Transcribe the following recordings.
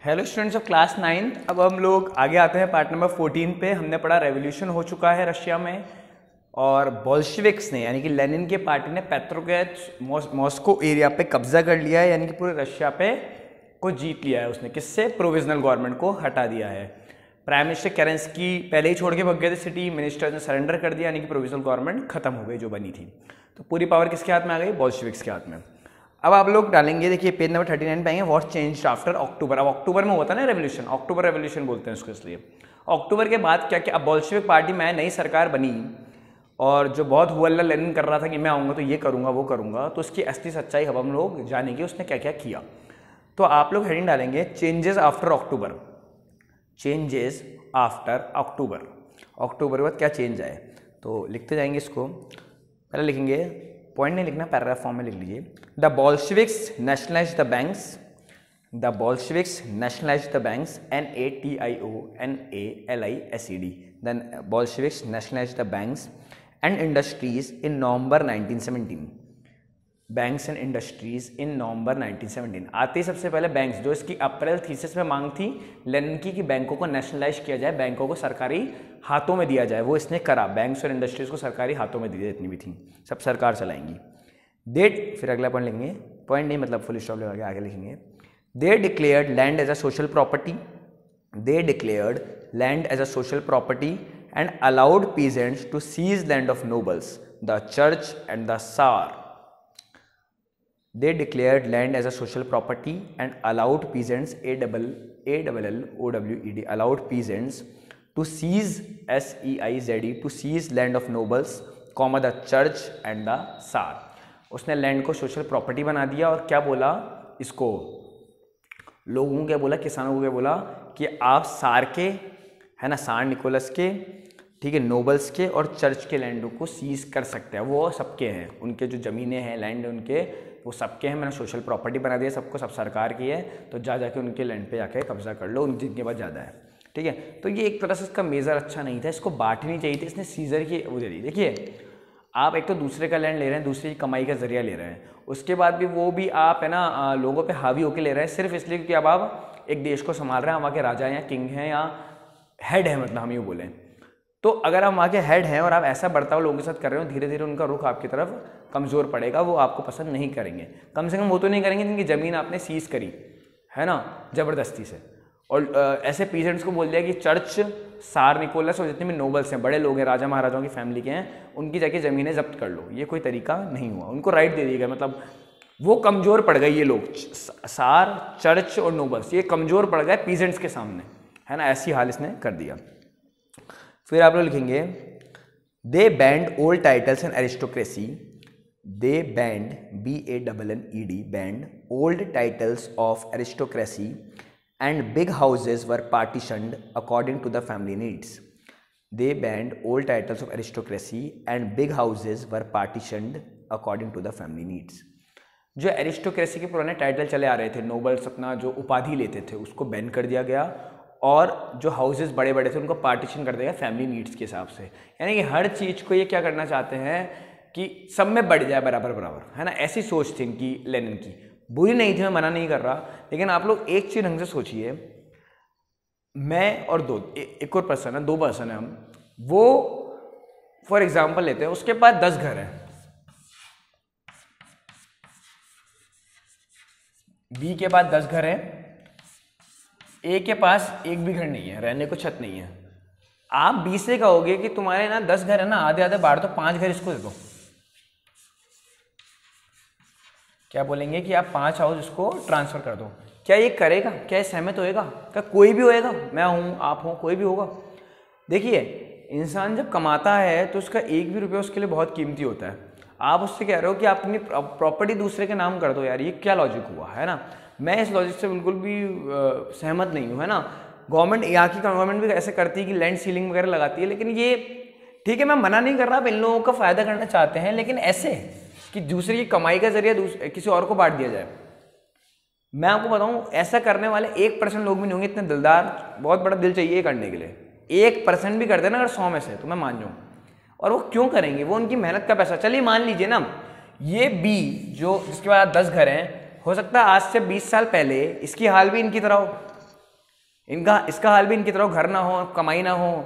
Hello students of class 9। अब हम लोग आगे आते हैं पार्ट नंबर 14 पे। हमने पढ़ा रेवोल्यूशन हो चुका है रशिया में और बोल्शेविक्स ने यानी कि लेनिन के पार्टी ने पेट्रोग्राद मॉस्को एरिया पे कब्जा कर लिया है, यानी कि पूरे रशिया पे को जीत लिया है उसने। किससे? प्रोविजनल गवर्नमेंट को हटा दिया है। प्राइम मिनिस्टर केरेंस्की पहले ही छोड़ के भाग गए थे सिटी, मिनिस्टर ने सरेंडर कर दिया, यानी कि प्रोविजनल गवर्नमेंट खत्म हो गई जो बनी थी। तो पूरी पावर किसके हाथ में आ गई? बोल्शेविक्स के हाथ में। अब आप लोग डालेंगे, देखिए पेज नंबर 39 पे आएंगे, व्हाट चेंज्ड आफ्टर अक्टूबर। अब अक्टूबर में होता है ना रेवोल्यूशन, अक्टूबर रेवोल्यूशन बोलते हैं उसको। इसलिए अक्टूबर के बाद क्या क्या, अब बोल्शेविक पार्टी में नई सरकार बनी और जो बहुत हुआ लेनिन कर रहा था कि मैं आऊँगा तो ये करूँगा वो करूँगा, तो उसकी असली सच्चाई अब हम लोग जानेंगे उसने क्या क्या किया। तो आप लोग हेडिंग डालेंगे चेंजेस आफ्टर अक्टूबर। चेंजेस आफ्टर अक्टूबर, अक्टूबर के बाद क्या चेंज आए तो लिखते जाएंगे इसको। पहले लिखेंगे, पॉइंट नहीं लिखना, पैराग्राफ फॉर्म में लिख लीजिए। The Bolsheviks nationalise the banks, the Bolsheviks nationalise the banks, NATIONALISED, then Bolsheviks nationalise the banks and industries in November 1917। Banks and industries in November 1917 आते ही सबसे पहले बैंक्स, जो इसकी अप्रैल थीसिस में मांग थी लेनिन की कि बैंकों को नेशनलाइज किया जाए, बैंकों को सरकारी हाथों में दिया जाए, वो इसने करा। बैंक्स और इंडस्ट्रीज को सरकारी हाथों में दिया, जितनी भी थी सब सरकार चलाएंगी। डेट, फिर अगला पॉइंट लिखेंगे, पॉइंट नहीं मतलब फुल स्टॉप लगा आगे लिखेंगे। They declared land as a social property, they declared land as a social property and allowed peasants to seize land of nobles, the church and the tsar. They declared land as a social property and allowed peasants, ALLOWED, allowed peasants to seize, SEIZE, to seize land of nobles, the church and the Tsar। उसने land को social property बना दिया और क्या बोला इसको, लोगों को क्या बोला, किसानों को क्या बोला कि आप सार के, है ना, सार निकोलस के, ठीक है, नोबल्स के और चर्च के लैंडों को सीज कर सकते हैं, वो सबके हैं, उनके जो ज़मीनें हैं लैंड उनके वो सबके हैं, मैंने सोशल प्रॉपर्टी बना दिया सबको, सब सरकार की है, तो जाके उनके लैंड पे जाके कब्जा कर लो जिनके पास ज़्यादा है, ठीक है। तो ये एक तरह से इसका मेज़र अच्छा नहीं था, इसको बांटनी चाहिए थी, इसने सीजर की वो दे दी। देखिए आप एक तो दूसरे का लैंड ले रहे हैं, दूसरी कमाई का जरिया ले रहे हैं, उसके बाद भी वो भी आप, है ना, लोगों पे हावी होकर ले रहे हैं सिर्फ इसलिए क्योंकि अब आप एक देश को संभाल रहे हैं, वहाँ के राजा हैं या किंग हैं या हेड है, मतलब हम यूँ बोलें। तो अगर आप वहाँ के हेड हैं और आप ऐसा बर्ताव लोगों के साथ कर रहे हो, धीरे धीरे उनका रुख आपकी तरफ कमज़ोर पड़ेगा, वो आपको पसंद नहीं करेंगे। कम से कम वो तो नहीं करेंगे जिनकी ज़मीन आपने सीज करी है ना ज़बरदस्ती से, और ऐसे पीजेंट्स को बोल दिया कि चर्च, सार निकोलस और जितने भी नोबल्स हैं, बड़े लोग हैं, राजा महाराजाओं की फैमिली के हैं, उनकी जाके ज़मीनें जब्त कर लो, ये कोई तरीका नहीं हुआ। उनको राइट दे दिया गया, मतलब वो कमज़ोर पड़ गए, ये लोग सार, चर्च और नोबल्स ये कमज़ोर पड़ गए पीजेंट्स के सामने, है ना, ऐसी हाल इसने कर दिया। फिर आप लोग लिखेंगे, they banned old titles and aristocracy, they banned BANNED banned old titles of aristocracy and big houses were partitioned according to the family needs. They banned old titles of aristocracy and big houses were partitioned according to the family needs. जो aristocracy के पुराने title चले आ रहे थे, nobles अपना जो उपाधि लेते थे उसको बैन कर दिया गया, और जो हाउसेस बड़े बड़े थे उनको पार्टीशन कर देगा फैमिली नीड्स के हिसाब से, यानी कि हर चीज़ को ये क्या करना चाहते हैं कि सब में बढ़ जाए बराबर बराबर, है ना, ऐसी सोच थी इनकी, लेनिन की। बुरी नहीं थी, मैं मना नहीं कर रहा, लेकिन आप लोग एक चीज़ ढंग से सोचिए, मैं और एक और पर्सन है, 2 पर्सन है हम, वो फॉर एग्जाम्पल लेते हैं, उसके पास 10 घर हैं, बी के पास 10 घर हैं, ए के पास एक भी घर नहीं है, रहने को छत नहीं है। आप बी से कहोगे कि तुम्हारे ना 10 घर है ना, आधे आधे बांट दो, 5 घर इसको दे दो। क्या बोलेंगे कि आप 5 हाउस इसको ट्रांसफर कर दो। क्या ये करेगा? क्या ये सहमत होएगा? क्या कोई भी होएगा? मैं हूँ, आप हो, कोई भी होगा? देखिए इंसान जब कमाता है तो उसका एक भी रुपया उसके लिए बहुत कीमती होता है। आप उससे कह रहे हो कि आप अपनी प्रॉपर्टी दूसरे के नाम कर दो, यार ये क्या लॉजिक हुआ, है ना। मैं इस लॉजिक से बिल्कुल भी सहमत नहीं हूँ, है ना। गवर्नमेंट, यहाँ की गवर्नमेंट भी ऐसे करती है कि लैंड सीलिंग वगैरह लगाती है, लेकिन ये ठीक है, मैं मना नहीं कर रहा, आप इन लोगों का फ़ायदा करना चाहते हैं, लेकिन ऐसे कि दूसरे की कमाई का जरिया किसी और को बांट दिया जाए। मैं आपको बताऊँ, ऐसा करने वाले 1% लोग भी नहीं होंगे इतने दिलदार, बहुत बड़ा दिल चाहिए करने के लिए। 1% भी कर देना अगर 100 में से, तो मैं मान जाऊँ। और वो क्यों करेंगे? वो उनकी मेहनत का पैसा। चलिए मान लीजिए ना, ये बी जो जिसके पास 10 घर हैं, हो सकता है आज से 20 साल पहले इसकी हाल भी इनकी तरह हो, इसका हाल भी इनकी तरह घर ना हो, कमाई ना हो,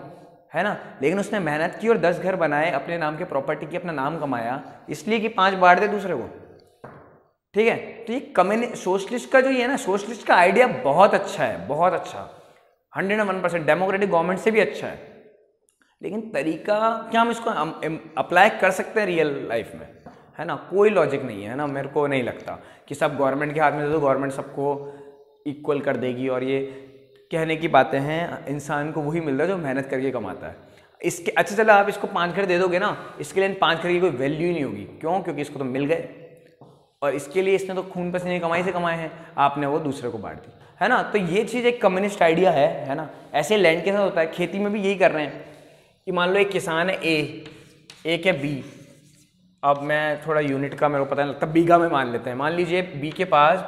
है ना, लेकिन उसने मेहनत की और 10 घर बनाए, अपने नाम के प्रॉपर्टी की, अपना नाम कमाया, इसलिए कि 5 बांट दे दूसरे को। ठीक है, तो ये सोशलिस्ट का जो ये है ना, सोशलिस्ट का आइडिया बहुत अच्छा है, बहुत अच्छा, 101% डेमोक्रेटिक गवर्नमेंट से भी अच्छा है, लेकिन तरीका क्या हम इसको अप्लाई कर सकते हैं रियल लाइफ में, है ना, कोई लॉजिक नहीं है ना, मेरे को नहीं लगता कि सब गवर्नमेंट के हाथ में दे दो, गवर्नमेंट सबको इक्वल कर देगी, और ये कहने की बातें हैं, इंसान को वही मिलता है जो मेहनत करके कमाता है। इसके अच्छा चलो आप इसको 5 घर दे दोगे ना, इसके लिए 5 घर की कोई वैल्यू ही नहीं होगी, क्यों, क्योंकि इसको तो मिल गए, और इसके लिए इसने तो खून पसीने की कमाई से कमाए हैं, आपने वो दूसरे को बांट दी, है ना। तो ये चीज़ एक कम्युनिस्ट आइडिया है ना। ऐसे लैंड के साथ होता है, खेती में भी यही कर रहे हैं कि मान लो एक किसान है एक है बी, अब मैं थोड़ा यूनिट का मेरे को पता नहीं लगता, बीघा में मान लेते हैं, मान लीजिए बी के पास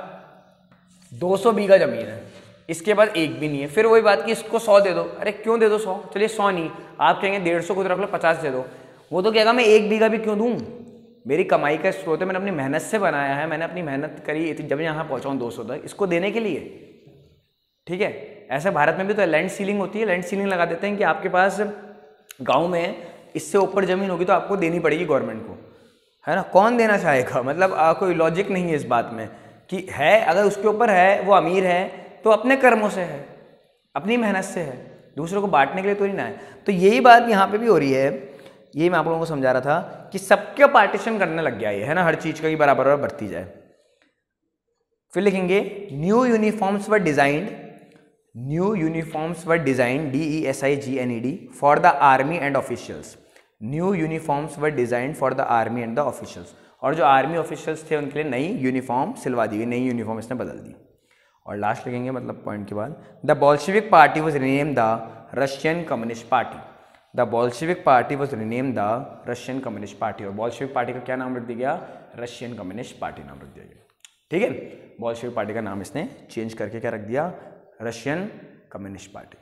200 बीघा जमीन है, इसके पास एक भी नहीं है, फिर वही बात कि इसको 100 दे दो, अरे क्यों दे दो 100, चलिए 100 नहीं, आप कहेंगे 150 खुद रख लो, 50 दे दो, वो तो कहेगा मैं 1 बीघा भी क्यों दूँ, मेरी कमाई का स्रोत है, मैंने अपनी मेहनत से बनाया है, मैंने अपनी मेहनत करी, जब यहाँ पहुँचाऊँ 200 तक, इसको देने के लिए। ठीक है, ऐसे भारत में भी तो लैंड सीलिंग होती है, लैंड सीलिंग लगा देते हैं कि आपके पास गांव में इससे ऊपर जमीन होगी तो आपको देनी पड़ेगी गवर्नमेंट को, है ना, कौन देना चाहेगा, मतलब कोई लॉजिक नहीं है इस बात में कि है, अगर उसके ऊपर है, वो अमीर है तो अपने कर्मों से है, अपनी मेहनत से है, दूसरों को बांटने के लिए तो नहीं ना है। तो यही बात यहाँ पे भी हो रही है, यही मैं आप लोगों को समझा रहा था कि सबके पार्टीशन करने लग गया ये, है ना, हर चीज का ही बराबर बढ़ती जाए। फिर लिखेंगे new uniforms were designed, new uniforms were designed DESIGNED for the army and officials, new uniforms were designed for the army and the officials, और जो आर्मी ऑफिशियल्स थे उनके लिए नई यूनिफॉर्म सिलवा दी गई, नई यूनिफॉर्म इसने बदल दी। और लास्ट लिखेंगे मतलब पॉइंट के बाद, the Bolshevik party was rename the Russian communist party, the Bolshevik party was rename the Russian communist party, और बोल्शेविक पार्टी का क्या नाम रख दिया गया, रशियन कम्युनिस्ट पार्टी नाम रख दिया गया। ठीक है, बोल्शेविक पार्टी का नाम इसने चेंज करके क्या रख दिया, रशियन कम्युनिस्ट पार्टी।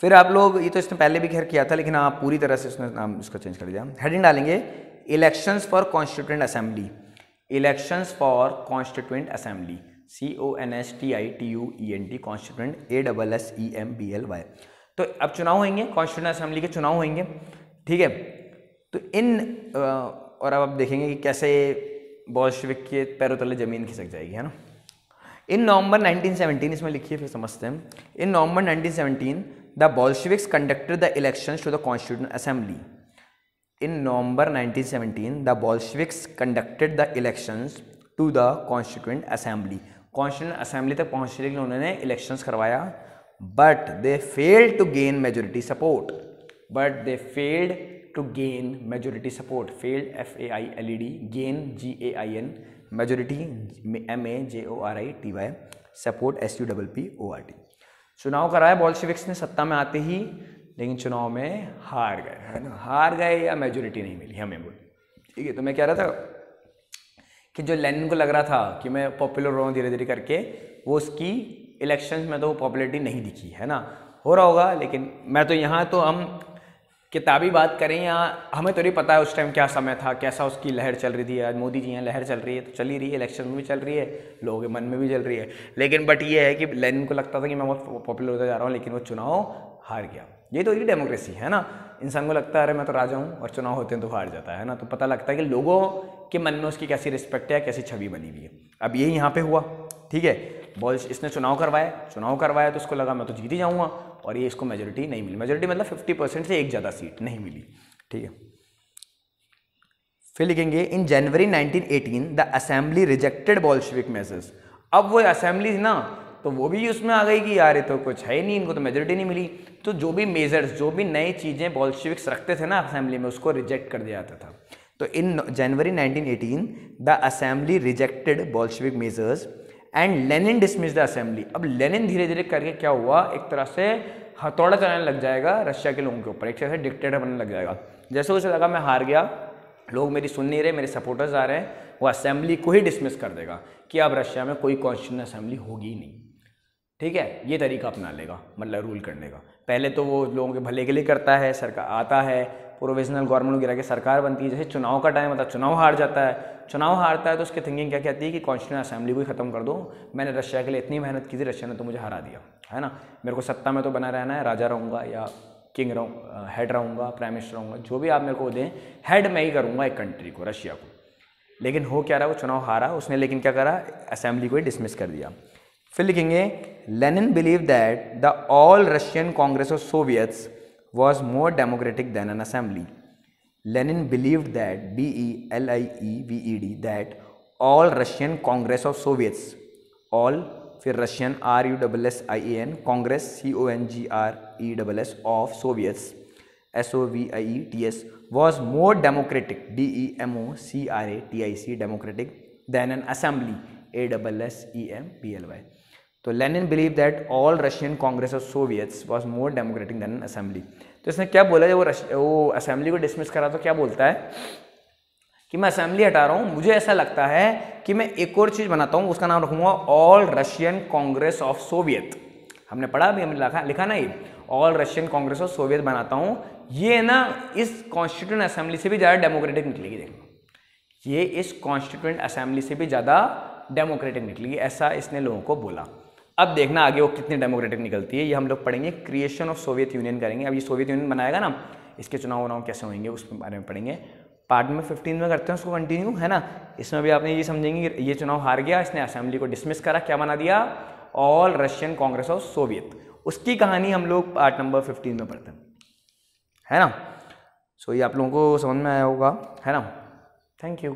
फिर आप लोग, ये तो इसने पहले भी खैर किया था, लेकिन आप पूरी तरह से इसने नाम इसका चेंज कर दिया। हेडिंग डालेंगे elections for constituent assembly, elections for constituent assembly, CONSTITUENT constituent ASSEMBLY। तो अब चुनाव होंगे, कॉन्स्टिट्यूएंट असेंबली के चुनाव होंगे। ठीक है, तो और अब आप देखेंगे कि कैसे बोल्शेविक के पैरों तले जमीन खिसक जाएगी, है ना। इन नवंबर 1917, इसमें लिखिए फिर समझते हैं, in November 1917 the Bolsheviks conducted the elections to the constituent assembly, in November 1917 the Bolsheviks conducted the elections to the constituent assembly, constituent assembly तक पहुंचने के लिए उन्होंने इलेक्शंस करवाया, but they failed to gain majority support, but they failed to gain majority support, failed FAILED, gain GAIN, majority MAJORITY, support SUPPORT। चुनाव कराया Bolsheviks ने सत्ता में आते ही, लेकिन चुनाव में हार गए, है ना, हार गए या मेजोरिटी नहीं मिली हमें बोल। ठीक है, तो मैं कह रहा था कि जो लेनिन को लग रहा था कि मैं पॉपुलर हो रहा हूँ धीरे धीरे करके, वो उसकी इलेक्शंस में तो वो पॉपुलरिटी नहीं दिखी, है ना, हो रहा होगा, लेकिन मैं तो यहाँ तो हम किताबी बात करें या हमें तो नहीं पता है उस टाइम क्या समय था, कैसा उसकी लहर चल रही थी। आज मोदी जी यहाँ लहर चल रही है तो चल ही रही है, इलेक्शन में भी चल रही है, लोगों के मन में भी चल रही है, लेकिन बट ये है कि लेनिन को लगता था कि मैं बहुत पॉपुलर होता जा रहा हूँ, लेकिन वो चुनाव हार गया। ये तो ये डेमोक्रेसी है ना, इंसान को लगता है अरे मैं तो राजा हूँ, और चुनाव होते हैं तो हार जाता है ना, तो पता लगता है कि लोगों के मन में उसकी कैसी रिस्पेक्ट है, कैसी छवि बनी हुई है। अब यही यहाँ पे हुआ। ठीक है, इसने चुनाव करवाया तो उसको लगा मैं तो जीत ही जाऊँगा, और ये इसको मेजोरिटी नहीं मिली, मेजोरिटी मतलब 50% से एक ज़्यादा सीट नहीं मिली। ठीक है, फिर लिखेंगे इन जनवरी 1918 the assembly rejected Bolshevik measures. अब वो असेंबली थी ना, तो वो भी उसमें आ गई कि यार ये तो कुछ है ही नहीं, इनको तो मेजोरिटी नहीं मिली, तो जो भी मेजर्स, जो भी नई चीज़ें बोल्शेविक्स रखते थे ना असेंबली में, उसको रिजेक्ट कर दिया जाता था। तो इन जनवरी 1918 the assembly rejected Bolshevik measures and Lenin dismiss the assembly. अब लेनिन धीरे धीरे करके क्या हुआ, एक तरह से हथौड़ा चलाने लग जाएगा रशिया के लोगों के ऊपर, एक तरह से डिक्टेटर बनने लग जाएगा। जैसे उसे लगा मैं हार गया, लोग मेरी सुन नहीं रहे, मेरे सपोर्टर्स आ रहे हैं, वो असेंबली को ही डिसमिस कर देगा कि अब रशिया में कोई कॉन्स्टिट्यूएंट असेंबली होगी ही नहीं। ठीक है, ये तरीका अपना लेगा मतलब रूल करने का। पहले तो वो लोगों के भले के लिए करता है, सरकार आता है, प्रोविजनल गवर्नमेंट गिरा के सरकार बनती है, जैसे चुनाव का टाइम आता है चुनाव हार जाता है, चुनाव हारता है तो उसकी थिंकिंग क्या कहती है कि कॉन्स्टिट्यूंट असेंबली को ही खत्म कर दो, मैंने रशिया के लिए इतनी मेहनत की थी, रशिया ने तो मुझे हरा दिया, है ना, मेरे को सत्ता में तो बना रहना है, राजा रहूँगा या किंग रहूँ, हेड रहूँगा, प्राइम मिनिस्टर रहूँगा, जो भी आप मेरे को दें, हेड मैं ही करूँगा एक कंट्री को, रशिया को। लेकिन हो क्या रहा, वो चुनाव हारा उसने, लेकिन क्या करा, असेंबली को ही डिसमिस कर दिया। फिर लिखेंगे Lenin believe that the All Russian Congress of Soviets was more democratic than an assembly. Lenin believed that BELIEVED that all Russian Congress of Soviets, all फिर Russian RUSSIAN Congress CONGRESS of Soviets SOVIETS was more democratic DEMOCRATIC democratic than an assembly ASSEMBLY। तो Lenin believe that all Russian Congress of soviets was more democratic than an assembly. तो इसने क्या बोला, जब वो assembly को dismiss करा तो क्या बोलता है कि मैं असेंबली हटा रहा हूँ, मुझे ऐसा लगता है कि मैं एक और चीज़ बनाता हूँ, उसका नाम रखूँगा all Russian Congress of Soviet. हमने पढ़ा भी, हमने लिखा ना, ये all Russian Congress of Soviet बनाता हूँ, ये ना इस कॉन्स्टिट्यूएंट असेंबली से भी ज़्यादा डेमोक्रेटिक निकलेगी। देखो, ये इस कॉन्स्टिट्यूएंट असेंबली से भी ज़्यादा डेमोक्रेटिक निकलेगी, ऐसा इसने लोगों को बोला। अब देखना आगे वो कितनी डेमोक्रेटिक निकलती है, ये हम लोग पढ़ेंगे, क्रिएशन ऑफ सोवियत यूनियन करेंगे। अब ये सोवियत यूनियन बनाएगा ना, इसके चुनाव कैसे होंगे उस बारे में पढ़ेंगे। पार्ट में 15 में करते हैं उसको कंटिन्यू, है ना। इसमें भी आपने ये समझेंगे कि ये चुनाव हार गया, इसने असेंबली को डिसमिस करा, क्या बना दिया, all Russian Congress of Soviet. उसकी कहानी हम लोग पार्ट नंबर 15 में पढ़ते हैं, है ना। सो ये आप लोगों को समझ में आया होगा, है ना। Thank you.